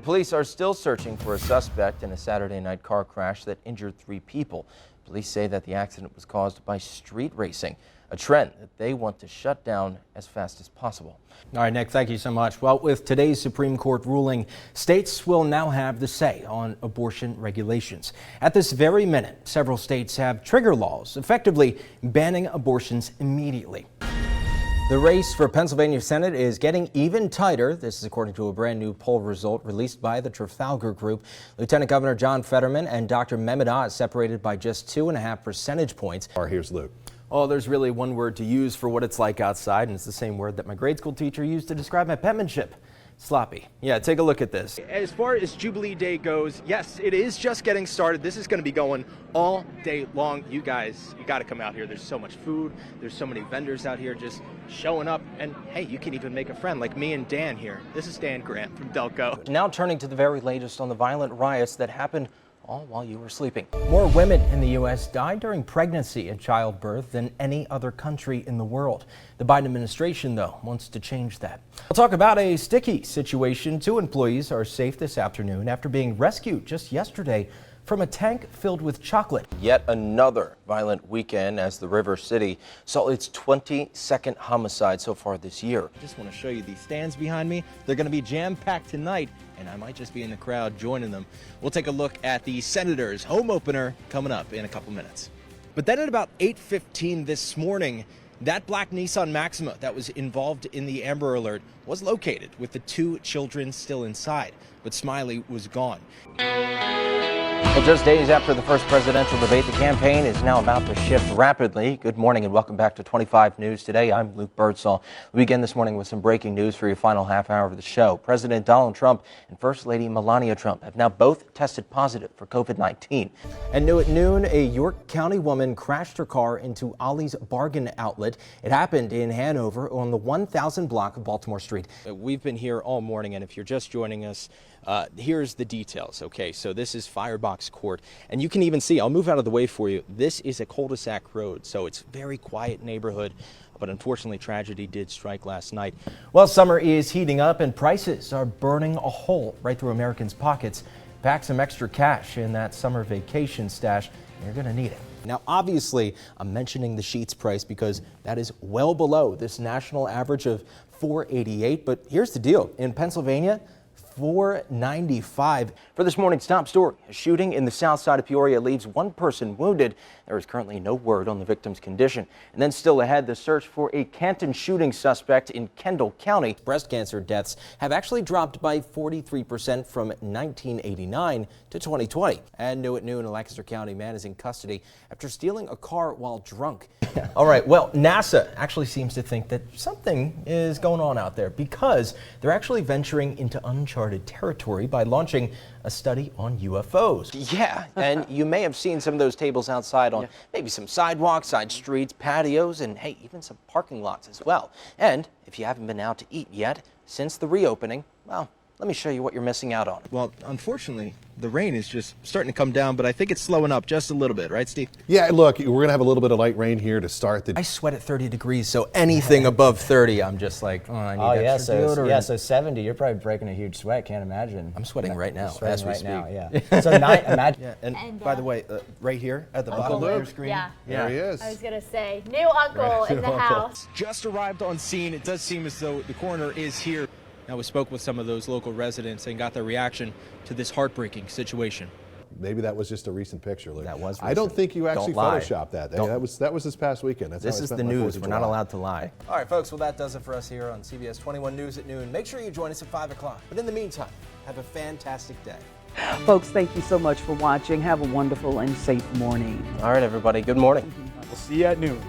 Police are still searching for a suspect in a Saturday night car crash that injured 3 people. Police say that the accident was caused by street racing, a trend that they want to shut down as fast as possible. All right, Nick, thank you so much. Well, with today's Supreme Court ruling, states will now have the say on abortion regulations. At this very minute, several states have trigger laws, effectively banning abortions immediately. The race for Pennsylvania Senate is getting even tighter. This is according to a brand new poll result released by the Trafalgar Group. Lieutenant Governor John Fetterman and Dr. Mehmet Oz separated by just 2.5 percentage points. Here's Luke. Oh, there's really one word to use for what it's like outside, and it's the same word that my grade school teacher used to describe my penmanship. Sloppy. Yeah, take a look at this. As far as Jubilee Day goes, yes, it is just getting started. This is going to be going all day long. You guys, you got to come out here. There's so much food. There's so many vendors out here just showing up. And hey, you can even make a friend like me and Dan here. This is Dan Grant from Delco. Now turning to the very latest on the violent riots that happened all while you were sleeping. More women in the U.S. died during pregnancy and childbirth than any other country in the world. The Biden administration, though, wants to change that. We'll talk about a sticky situation. 2 employees are safe this afternoon after being rescued just yesterday from a tank filled with chocolate. Yet another violent weekend as the River City saw its 22nd homicide so far this year. I just want to show you these stands behind me. They're going to be jam-packed tonight, and I might just be in the crowd joining them. We'll take a look at the Senators' home opener coming up in a couple minutes. But then at about 8:15 this morning, that black Nissan Maxima that was involved in the Amber Alert was located with the 2 children still inside, but Smiley was gone. Well, just days after the first presidential debate, the campaign is now about to shift rapidly. Good morning and welcome back to 25 News Today. I'm Luke Burdsall. We begin this morning with some breaking news for your final half hour of the show. President Donald Trump and First Lady Melania Trump have now both tested positive for COVID-19. And new at noon, a York County woman crashed her car into Ollie's Bargain Outlet. It happened in Hanover on the 1000 block of Baltimore Street. We've been here all morning, and if you're just joining us, here's the details. Okay, so this is Firebox Court, and you can even see, I'll move out of the way for you, this is a cul-de-sac road, so it's a very quiet neighborhood, but unfortunately tragedy did strike last night. Well, summer is heating up and prices are burning a hole right through Americans' pockets. Pack some extra cash in that summer vacation stash. You're going to need it. Now, obviously, I'm mentioning the sheets price because that is well below this national average of $4.88. But here's the deal. In Pennsylvania, $4.95. For this morning's top story, a shooting in the south side of Peoria leaves 1 person wounded. There is currently no word on the victim's condition. And then still ahead, the search for a Canton shooting suspect in Kendall County. Breast cancer deaths have actually dropped by 43% from 1989 to 2020. And new at noon, a Lancaster County man is in custody after stealing a car while drunk. All right, well, NASA actually seems to think that something is going on out there because they're actually venturing into uncharted territory by launching a study on UFOs. Yeah, and you may have seen some of those tables outside on maybe some sidewalks, side streets, patios, and hey, even some parking lots as well. And if you haven't been out to eat yet since the reopening, well, let me show you what you're missing out on. Well, unfortunately, the rain is just starting to come down, but I think it's slowing up just a little bit, right, Steve? Yeah, look, we're going to have a little bit of light rain here to start the... I sweat at 30 degrees, so anything above 30, I'm just like, oh, I need extra deodorant. So 70, you're probably breaking a huge sweat, can't imagine. I'm sweating right now, Sweating as we right speak. now, yeah. So imagine. Yeah, and by the way, right here at the bottom of your screen. Yeah. There he is. I was going to say, new uncle in the house. Just arrived on scene. It does seem as though the coroner is here. Now, we spoke with some of those local residents and got their reaction to this heartbreaking situation. Maybe that was just a recent picture, Luke. That was recent. I don't think you actually Don't lie. photoshopped that. That was this past weekend. That's This how I is spent the my news. 4th of We're not July. allowed to lie. All right, folks. Well, that does it for us here on CBS 21 News at noon. Make sure you join us at 5 o'clock. But in the meantime, have a fantastic day. Folks, thank you so much for watching. Have a wonderful and safe morning. All right, everybody, good morning. We'll see you at noon.